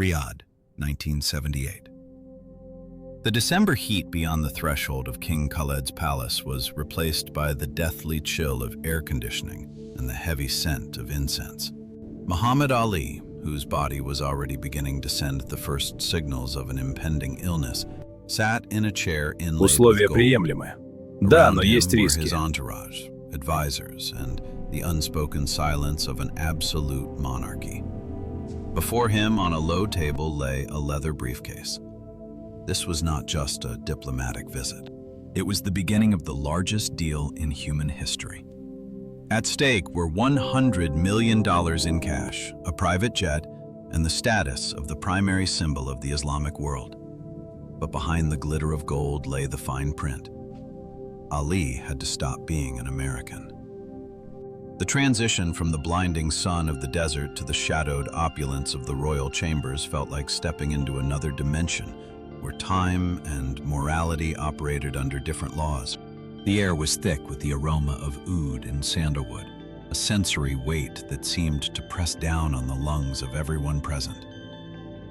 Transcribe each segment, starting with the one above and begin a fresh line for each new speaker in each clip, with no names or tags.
Riyadh, 1978. The December heat beyond the threshold of King Khaled's palace was replaced by the deathly chill of air conditioning and the heavy scent of incense. Muhammad Ali, whose body was already beginning to send the first signals of an impending illness, sat in a chair inlaid with
Условия
gold.
приемлемые. Да,
Around
но
him
есть
were
риски.
his entourage, advisors, and the unspoken silence of an absolute monarchy. Before him on a low table lay a leather briefcase. This was not just a diplomatic visit. It was the beginning of the largest deal in human history. At stake were $100 million in cash, a private jet, and the status of the primary symbol of the Islamic world. But behind the glitter of gold lay the fine print. Ali had to stop being an American. The transition from the blinding sun of the desert to the shadowed opulence of the royal chambers felt like stepping into another dimension where time and morality operated under different laws. The air was thick with the aroma of oud and sandalwood, a sensory weight that seemed to press down on the lungs of everyone present.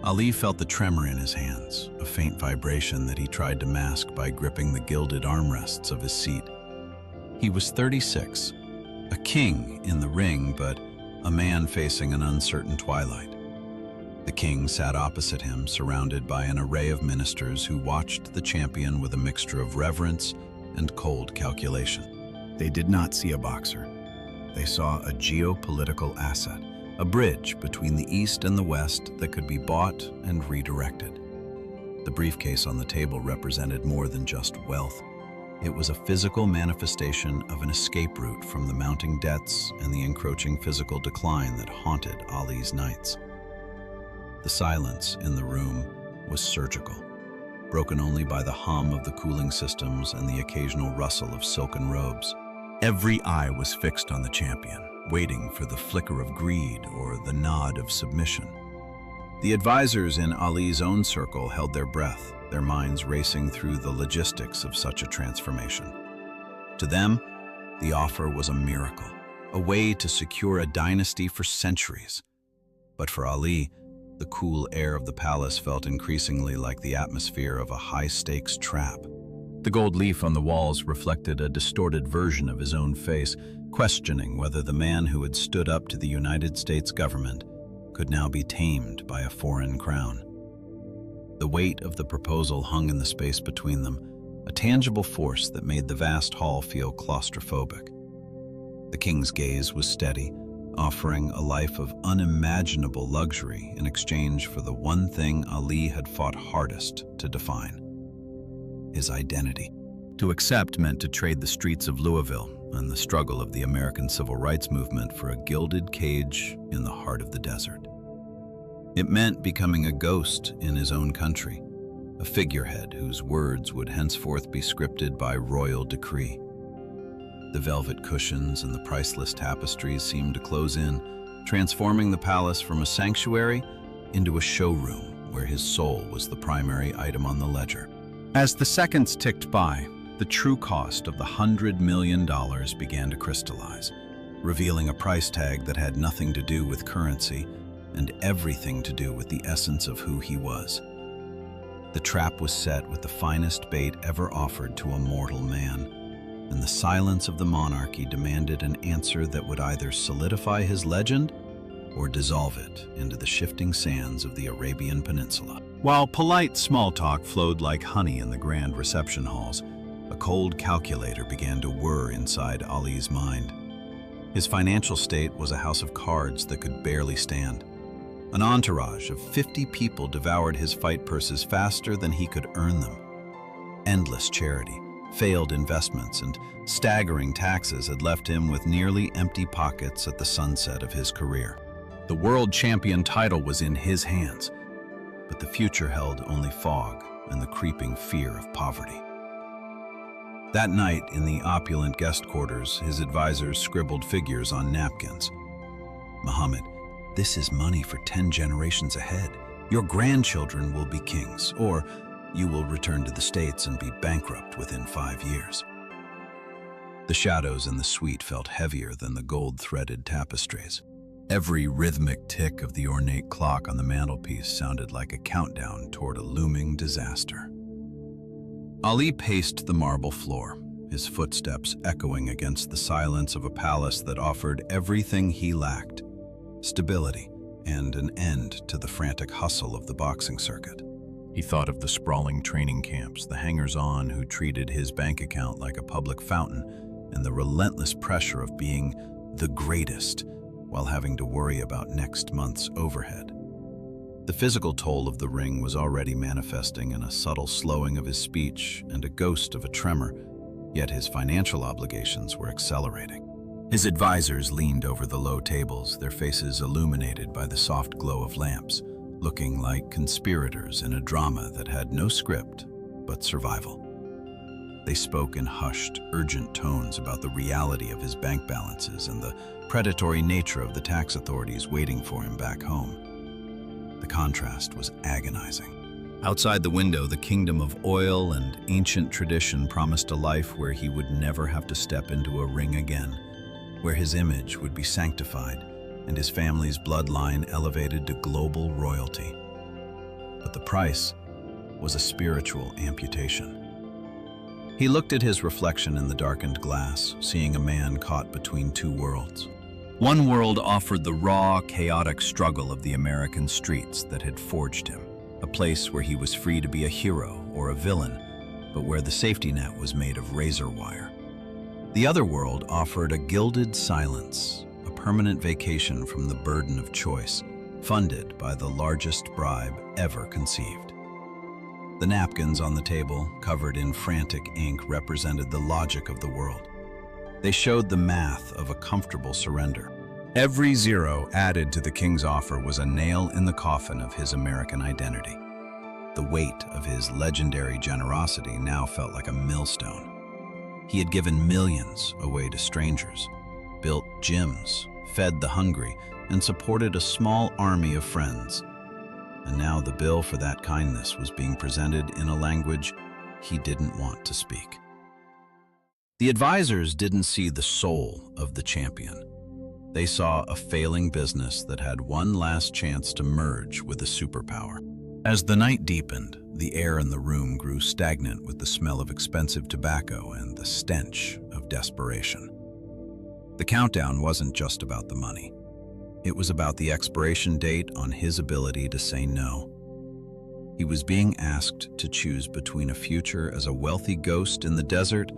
Ali felt the tremor in his hands, a faint vibration that he tried to mask by gripping the gilded armrests of his seat. He was 36, a king in the ring, but a man facing an uncertain twilight. The king sat opposite him, surrounded by an array of ministers who watched the champion with a mixture of reverence and cold calculation. They did not see a boxer. They saw a geopolitical asset, a bridge between the East and the West that could be bought and redirected. The briefcase on the table represented more than just wealth. It was a physical manifestation of an escape route from the mounting debts and the encroaching physical decline that haunted Ali's nights. The silence in the room was surgical, broken only by the hum of the cooling systems and the occasional rustle of silken robes. Every eye was fixed on the champion, waiting for the flicker of greed or the nod of submission. The advisors in Ali's own circle held their breath, their minds racing through the logistics of such a transformation. To them, the offer was a miracle, a way to secure a dynasty for centuries. But for Ali, the cool air of the palace felt increasingly like the atmosphere of a high-stakes trap. The gold leaf on the walls reflected a distorted version of his own face, questioning whether the man who had stood up to the United States government could now be tamed by a foreign crown. The weight of the proposal hung in the space between them, a tangible force that made the vast hall feel claustrophobic. The king's gaze was steady, offering a life of unimaginable luxury in exchange for the one thing Ali had fought hardest to define: his identity. To accept meant to trade the streets of Louisville and the struggle of the American Civil Rights Movement for a gilded cage in the heart of the desert. It meant becoming a ghost in his own country, a figurehead whose words would henceforth be scripted by royal decree. The velvet cushions and the priceless tapestries seemed to close in, transforming the palace from a sanctuary into a showroom where his soul was the primary item on the ledger. As the seconds ticked by, the true cost of the $100 million began to crystallize, revealing a price tag that had nothing to do with currency and everything to do with the essence of who he was. The trap was set with the finest bait ever offered to a mortal man, and the silence of the monarchy demanded an answer that would either solidify his legend or dissolve it into the shifting sands of the Arabian Peninsula. While polite small talk flowed like honey in the grand reception halls, a cold calculator began to whir inside Ali's mind. His financial state was a house of cards that could barely stand. An entourage of 50 people devoured his fight purses faster than he could earn them. Endless charity, failed investments, and staggering taxes had left him with nearly empty pockets at the sunset of his career. The world champion title was in his hands, but the future held only fog and the creeping fear of poverty. That night, in the opulent guest quarters, his advisors scribbled figures on napkins. "Muhammad, this is money for 10 generations ahead. Your grandchildren will be kings, or you will return to the States and be bankrupt within 5 years." The shadows in the suite felt heavier than the gold-threaded tapestries. Every rhythmic tick of the ornate clock on the mantelpiece sounded like a countdown toward a looming disaster. Ali paced the marble floor, his footsteps echoing against the silence of a palace that offered everything he lacked: stability and an end to the frantic hustle of the boxing circuit. He thought of the sprawling training camps, the hangers-on who treated his bank account like a public fountain, and the relentless pressure of being the greatest while having to worry about next month's overhead. The physical toll of the ring was already manifesting in a subtle slowing of his speech and a ghost of a tremor, yet his financial obligations were accelerating. His advisors leaned over the low tables, their faces illuminated by the soft glow of lamps, looking like conspirators in a drama that had no script but survival. They spoke in hushed, urgent tones about the reality of his bank balances and the predatory nature of the tax authorities waiting for him back home. The contrast was agonizing. Outside the window, the kingdom of oil and ancient tradition promised a life where he would never have to step into a ring again, where his image would be sanctified and his family's bloodline elevated to global royalty. But the price was a spiritual amputation. He looked at his reflection in the darkened glass, seeing a man caught between two worlds. One world offered the raw, chaotic struggle of the American streets that had forged him, a place where he was free to be a hero or a villain, but where the safety net was made of razor wire. The other world offered a gilded silence, a permanent vacation from the burden of choice, funded by the largest bribe ever conceived. The napkins on the table, covered in frantic ink, represented the logic of the world. They showed the math of a comfortable surrender. Every zero added to the king's offer was a nail in the coffin of his American identity. The weight of his legendary generosity now felt like a millstone. He had given millions away to strangers, built gyms, fed the hungry, and supported a small army of friends. And now the bill for that kindness was being presented in a language he didn't want to speak. The advisors didn't see the soul of the champion. They saw a failing business that had one last chance to merge with a superpower. As the night deepened, the air in the room grew stagnant with the smell of expensive tobacco and the stench of desperation. The countdown wasn't just about the money. It was about the expiration date on his ability to say no. He was being asked to choose between a future as a wealthy ghost in the desert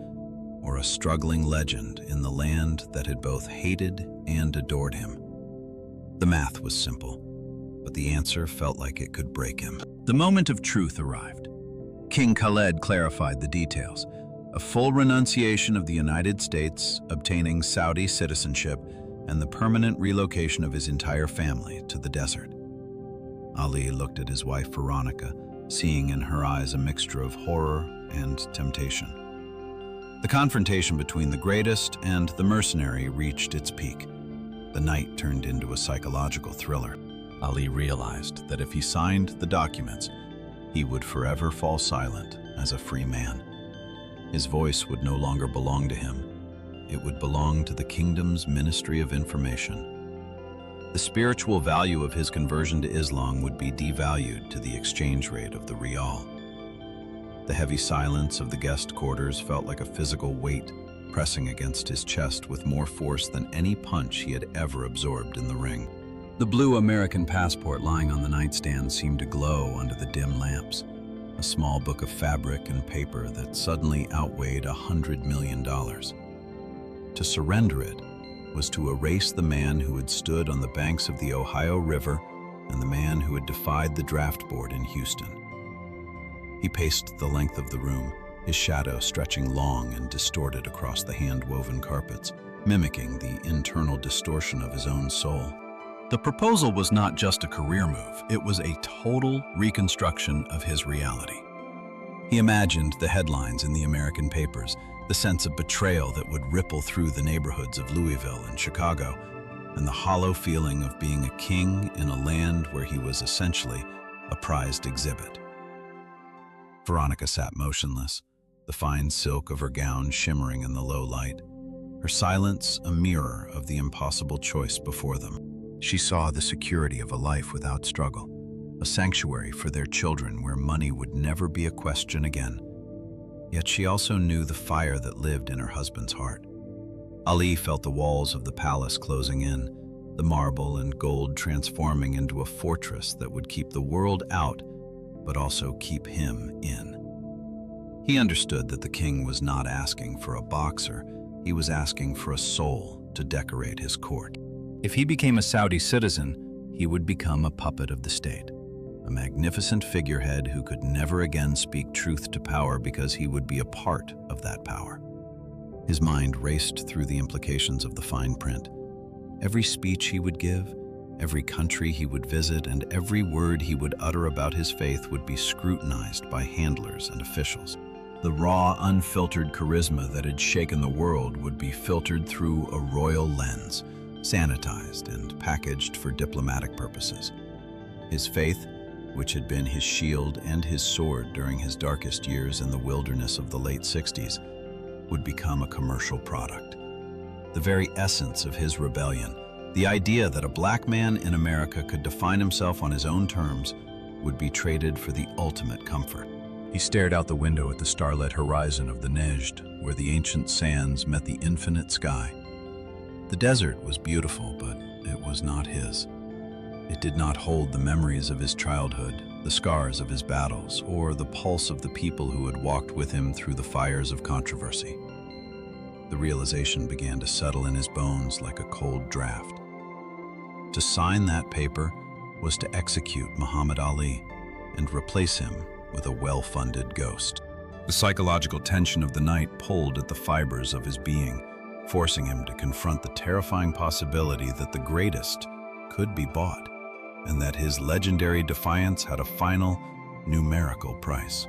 or a struggling legend in the land that had both hated and adored him. The math was simple, but the answer felt like it could break him. The moment of truth arrived. King Khaled clarified the details: a full renunciation of the United States, obtaining Saudi citizenship, and the permanent relocation of his entire family to the desert. Ali looked at his wife Veronica, seeing in her eyes a mixture of horror and temptation. The confrontation between the greatest and the mercenary reached its peak. The night turned into a psychological thriller. Ali realized that if he signed the documents, he would forever fall silent as a free man. His voice would no longer belong to him. It would belong to the kingdom's Ministry of Information. The spiritual value of his conversion to Islam would be devalued to the exchange rate of the rial. The heavy silence of the guest quarters felt like a physical weight pressing against his chest with more force than any punch he had ever absorbed in the ring. The blue American passport lying on the nightstand seemed to glow under the dim lamps, a small book of fabric and paper that suddenly outweighed $100 million. To surrender it was to erase the man who had stood on the banks of the Ohio River and the man who had defied the draft board in Houston. He paced the length of the room, his shadow stretching long and distorted across the hand-woven carpets, mimicking the internal distortion of his own soul. The proposal was not just a career move, it was a total reconstruction of his reality. He imagined the headlines in the American papers, the sense of betrayal that would ripple through the neighborhoods of Louisville and Chicago, and the hollow feeling of being a king in a land where he was essentially a prized exhibit. Veronica sat motionless, the fine silk of her gown shimmering in the low light, her silence a mirror of the impossible choice before them. She saw the security of a life without struggle, a sanctuary for their children where money would never be a question again. Yet she also knew the fire that lived in her husband's heart. Ali felt the walls of the palace closing in, the marble and gold transforming into a fortress that would keep the world out, but also keep him in. He understood that the king was not asking for a boxer, he was asking for a soul to decorate his court. If he became a Saudi citizen, he would become a puppet of the state, a magnificent figurehead who could never again speak truth to power because he would be a part of that power. His mind raced through the implications of the fine print. Every speech he would give, every country he would visit, and every word he would utter about his faith would be scrutinized by handlers and officials. The raw, unfiltered charisma that had shaken the world would be filtered through a royal lens, sanitized and packaged for diplomatic purposes. His faith, which had been his shield and his sword during his darkest years in the wilderness of the late 60s, would become a commercial product. The very essence of his rebellion, the idea that a black man in America could define himself on his own terms, would be traded for the ultimate comfort. He stared out the window at the starlit horizon of the Nejd, where the ancient sands met the infinite sky. The desert was beautiful, but it was not his. It did not hold the memories of his childhood, the scars of his battles, or the pulse of the people who had walked with him through the fires of controversy. The realization began to settle in his bones like a cold draft. To sign that paper was to execute Muhammad Ali and replace him with a well-funded ghost. The psychological tension of the night pulled at the fibers of his being, forcing him to confront the terrifying possibility that the greatest could be bought, and that his legendary defiance had a final, numerical price.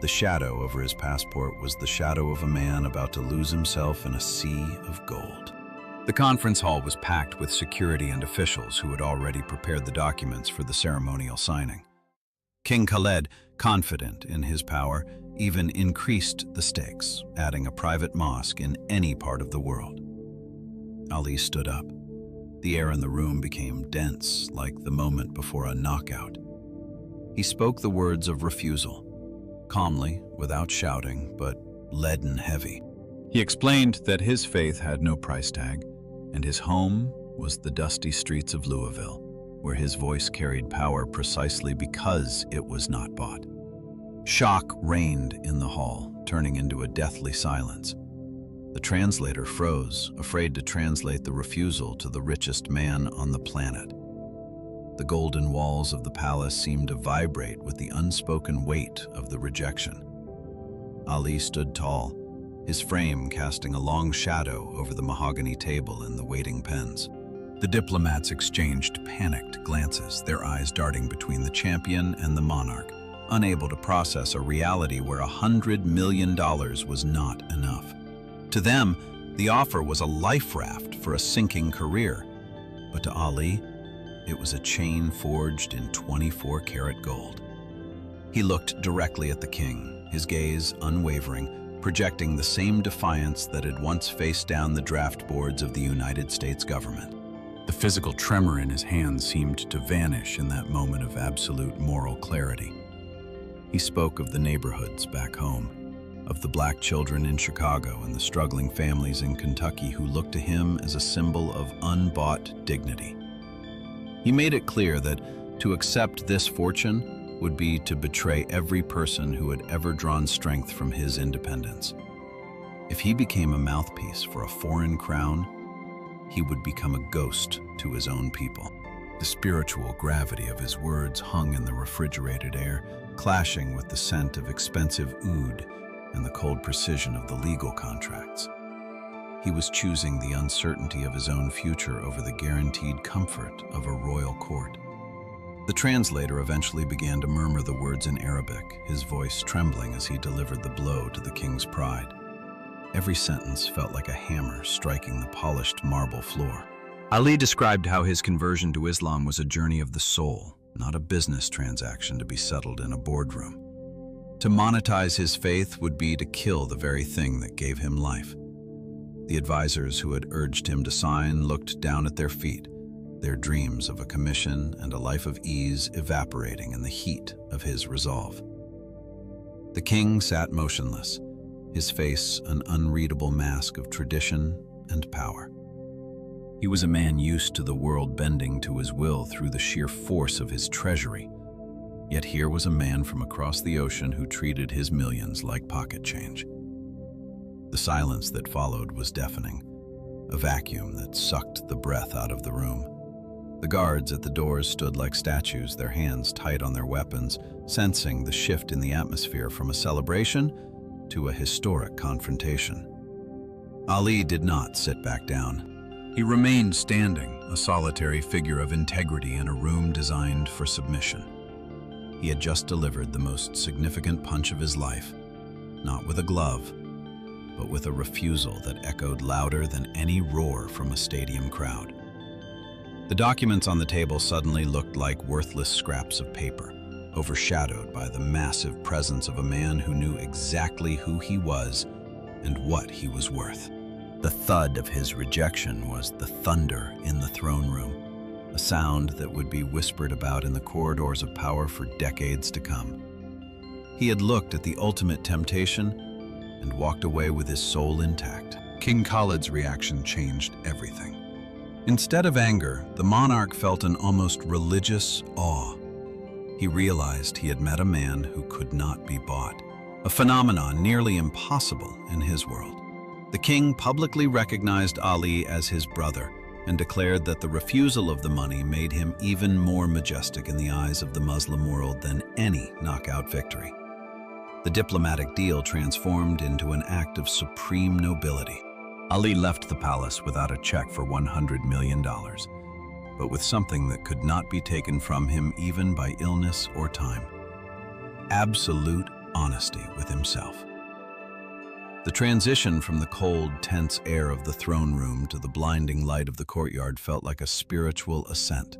The shadow over his passport was the shadow of a man about to lose himself in a sea of gold. The conference hall was packed with security and officials who had already prepared the documents for the ceremonial signing. King Khaled, confident in his power, even increased the stakes, adding a private mosque in any part of the world. Ali stood up. The air in the room became dense, like the moment before a knockout. He spoke the words of refusal, calmly, without shouting, but leaden heavy. He explained that his faith had no price tag, and his home was the dusty streets of Louisville, where his voice carried power precisely because it was not bought. Shock reigned in the hall, turning into a deathly silence. The translator froze, afraid to translate the refusal to the richest man on the planet. The golden walls of the palace seemed to vibrate with the unspoken weight of the rejection. Ali stood tall, his frame casting a long shadow over the mahogany table and the waiting pens. The diplomats exchanged panicked glances, their eyes darting between the champion and the monarch, unable to process a reality where $100 million was not enough. To them, the offer was a life raft for a sinking career, but to Ali, it was a chain forged in 24-karat gold. He looked directly at the king, his gaze unwavering, projecting the same defiance that had once faced down the draft boards of the United States government. The physical tremor in his hands seemed to vanish in that moment of absolute moral clarity. He spoke of the neighborhoods back home, of the black children in Chicago and the struggling families in Kentucky who looked to him as a symbol of unbought dignity. He made it clear that to accept this fortune would be to betray every person who had ever drawn strength from his independence. If he became a mouthpiece for a foreign crown, he would become a ghost to his own people. The spiritual gravity of his words hung in the refrigerated air, clashing with the scent of expensive oud and the cold precision of the legal contracts. He was choosing the uncertainty of his own future over the guaranteed comfort of a royal court. The translator eventually began to murmur the words in Arabic, his voice trembling as he delivered the blow to the king's pride. Every sentence felt like a hammer striking the polished marble floor. Ali described how his conversion to Islam was a journey of the soul, not a business transaction to be settled in a boardroom. To monetize his faith would be to kill the very thing that gave him life. The advisors who had urged him to sign looked down at their feet, their dreams of a commission and a life of ease evaporating in the heat of his resolve. The king sat motionless, his face an unreadable mask of tradition and power. He was a man used to the world bending to his will through the sheer force of his treasury. Yet here was a man from across the ocean who treated his millions like pocket change. The silence that followed was deafening, a vacuum that sucked the breath out of the room. The guards at the doors stood like statues, their hands tight on their weapons, sensing the shift in the atmosphere from a celebration to a historic confrontation. Ali did not sit back down. He remained standing, a solitary figure of integrity in a room designed for submission. He had just delivered the most significant punch of his life, not with a glove, but with a refusal that echoed louder than any roar from a stadium crowd. The documents on the table suddenly looked like worthless scraps of paper, overshadowed by the massive presence of a man who knew exactly who he was and what he was worth. The thud of his rejection was the thunder in the throne room, a sound that would be whispered about in the corridors of power for decades to come. He had looked at the ultimate temptation and walked away with his soul intact. King Khalid's reaction changed everything. Instead of anger, the monarch felt an almost religious awe. He realized he had met a man who could not be bought, a phenomenon nearly impossible in his world. The king publicly recognized Ali as his brother and declared that the refusal of the money made him even more majestic in the eyes of the Muslim world than any knockout victory. The diplomatic deal transformed into an act of supreme nobility. Ali left the palace without a check for $100 million, but with something that could not be taken from him even by illness or time: absolute honesty with himself. The transition from the cold, tense air of the throne room to the blinding light of the courtyard felt like a spiritual ascent.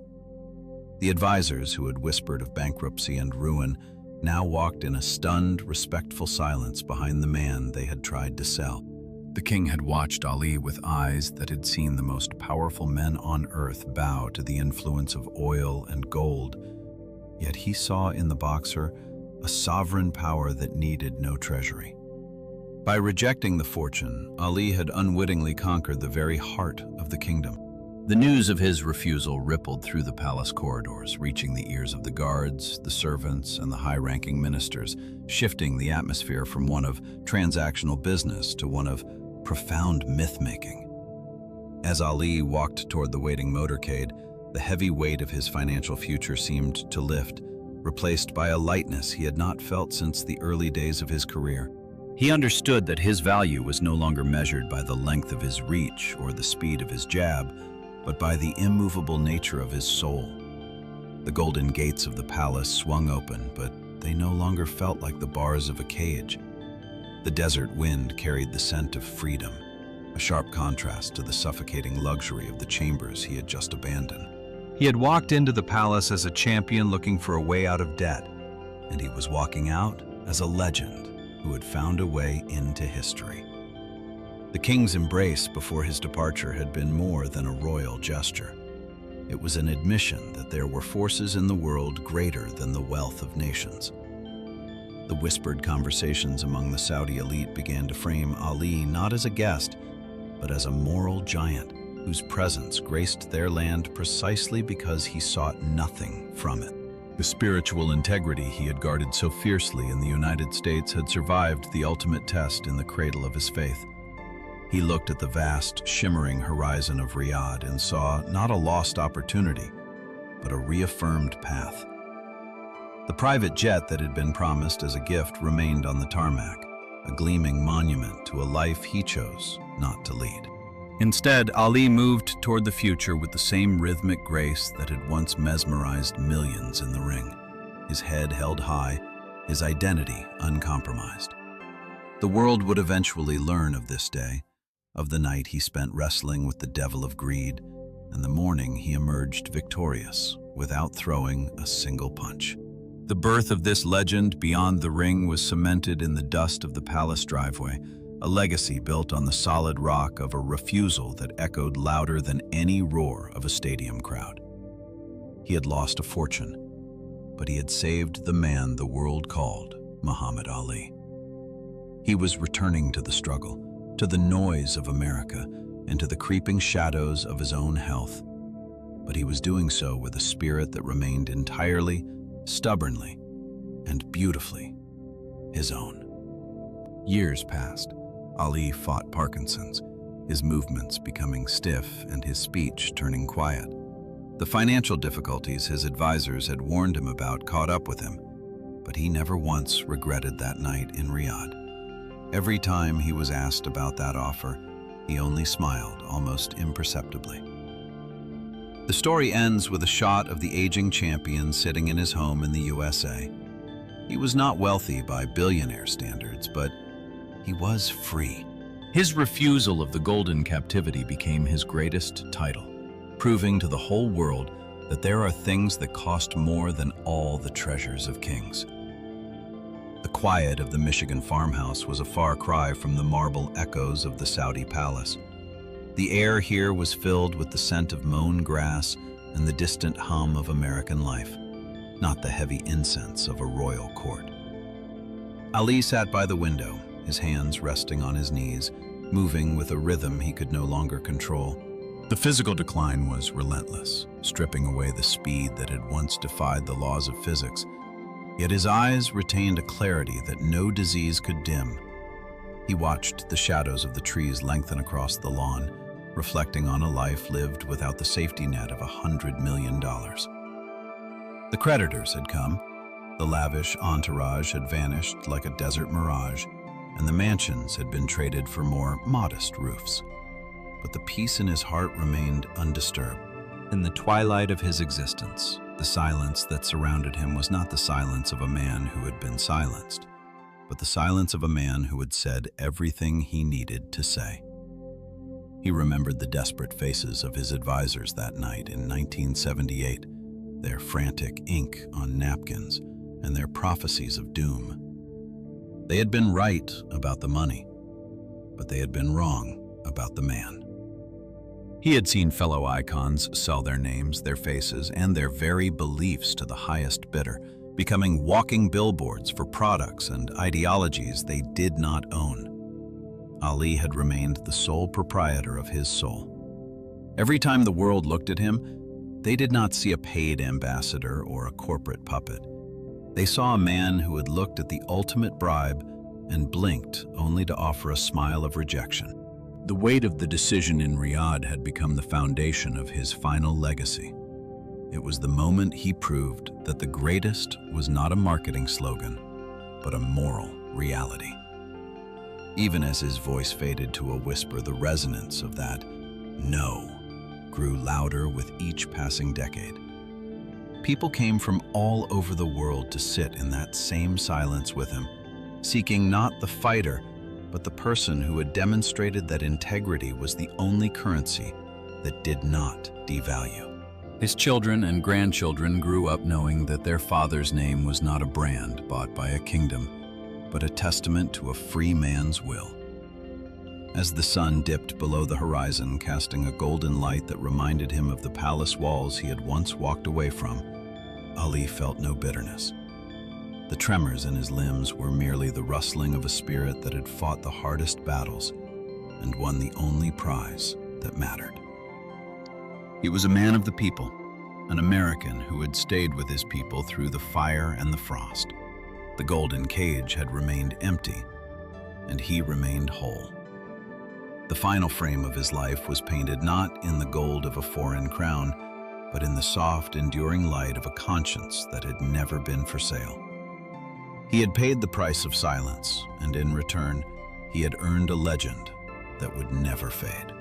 The advisors who had whispered of bankruptcy and ruin now walked in a stunned, respectful silence behind the man they had tried to sell. The king had watched Ali with eyes that had seen the most powerful men on earth bow to the influence of oil and gold, yet he saw in the boxer a sovereign power that needed no treasury. By rejecting the fortune, Ali had unwittingly conquered the very heart of the kingdom. The news of his refusal rippled through the palace corridors, reaching the ears of the guards, the servants, and the high-ranking ministers, shifting the atmosphere from one of transactional business to one of profound myth-making. As Ali walked toward the waiting motorcade, the heavy weight of his financial future seemed to lift, replaced by a lightness he had not felt since the early days of his career. He understood that his value was no longer measured by the length of his reach or the speed of his jab, but by the immovable nature of his soul. The golden gates of the palace swung open, but they no longer felt like the bars of a cage. The desert wind carried the scent of freedom, a sharp contrast to the suffocating luxury of the chambers he had just abandoned. He had walked into the palace as a champion looking for a way out of debt, and he was walking out as a legend who had found a way into history. The king's embrace before his departure had been more than a royal gesture. It was an admission that there were forces in the world greater than the wealth of nations. The whispered conversations among the Saudi elite began to frame Ali not as a guest, but as a moral giant whose presence graced their land precisely because he sought nothing from it. The spiritual integrity he had guarded so fiercely in the United States had survived the ultimate test in the cradle of his faith. He looked at the vast, shimmering horizon of Riyadh and saw not a lost opportunity, but a reaffirmed path. The private jet that had been promised as a gift remained on the tarmac, a gleaming monument to a life he chose not to lead. Instead, Ali moved toward the future with the same rhythmic grace that had once mesmerized millions in the ring, his head held high, his identity uncompromised. The world would eventually learn of this day, of the night he spent wrestling with the devil of greed, and the morning he emerged victorious without throwing a single punch. The birth of this legend beyond the ring was cemented in the dust of the palace driveway, a legacy built on the solid rock of a refusal that echoed louder than any roar of a stadium crowd. He had lost a fortune, but he had saved the man the world called Muhammad Ali. He was returning to the struggle, to the noise of America, and to the creeping shadows of his own health. But he was doing so with a spirit that remained entirely, stubbornly, and beautifully his own. Years passed. Ali fought Parkinson's, his movements becoming stiff and his speech turning quiet. The financial difficulties his advisors had warned him about caught up with him, but he never once regretted that night in Riyadh. Every time he was asked about that offer, he only smiled, almost imperceptibly. The story ends with a shot of the aging champion sitting in his home in the USA. He was not wealthy by billionaire standards, but he was free. His refusal of the golden captivity became his greatest title, proving to the whole world that there are things that cost more than all the treasures of kings. The quiet of the Michigan farmhouse was a far cry from the marble echoes of the Saudi palace. The air here was filled with the scent of mown grass and the distant hum of American life, not the heavy incense of a royal court. Ali sat by the window, his hands resting on his knees, moving with a rhythm he could no longer control. The physical decline was relentless, stripping away the speed that had once defied the laws of physics. Yet his eyes retained a clarity that no disease could dim. He watched the shadows of the trees lengthen across the lawn, reflecting on a life lived without the safety net of $100 million. The creditors had come. The lavish entourage had vanished like a desert mirage, and the mansions had been traded for more modest roofs. But the peace in his heart remained undisturbed. In the twilight of his existence, the silence that surrounded him was not the silence of a man who had been silenced, but the silence of a man who had said everything he needed to say. He remembered the desperate faces of his advisors that night in 1978, their frantic ink on napkins and their prophecies of doom. They had been right about the money, but they had been wrong about the man. He had seen fellow icons sell their names, their faces, and their very beliefs to the highest bidder, becoming walking billboards for products and ideologies they did not own. Ali had remained the sole proprietor of his soul. Every time the world looked at him, they did not see a paid ambassador or a corporate puppet. They saw a man who had looked at the ultimate bribe and blinked only to offer a smile of rejection. The weight of the decision in Riyadh had become the foundation of his final legacy. It was the moment he proved that the greatest was not a marketing slogan, but a moral reality. Even as his voice faded to a whisper, the resonance of that "no" grew louder with each passing decade. People came from all over the world to sit in that same silence with him, seeking not the fighter, but the person who had demonstrated that integrity was the only currency that did not devalue. His children and grandchildren grew up knowing that their father's name was not a brand bought by a kingdom, but a testament to a free man's will. As the sun dipped below the horizon, casting a golden light that reminded him of the palace walls he had once walked away from, Ali felt no bitterness. The tremors in his limbs were merely the rustling of a spirit that had fought the hardest battles and won the only prize that mattered. He was a man of the people, an American who had stayed with his people through the fire and the frost. The golden cage had remained empty, and he remained whole. The final frame of his life was painted not in the gold of a foreign crown, but in the soft, enduring light of a conscience that had never been for sale. He had paid the price of silence, and in return, he had earned a legend that would never fade.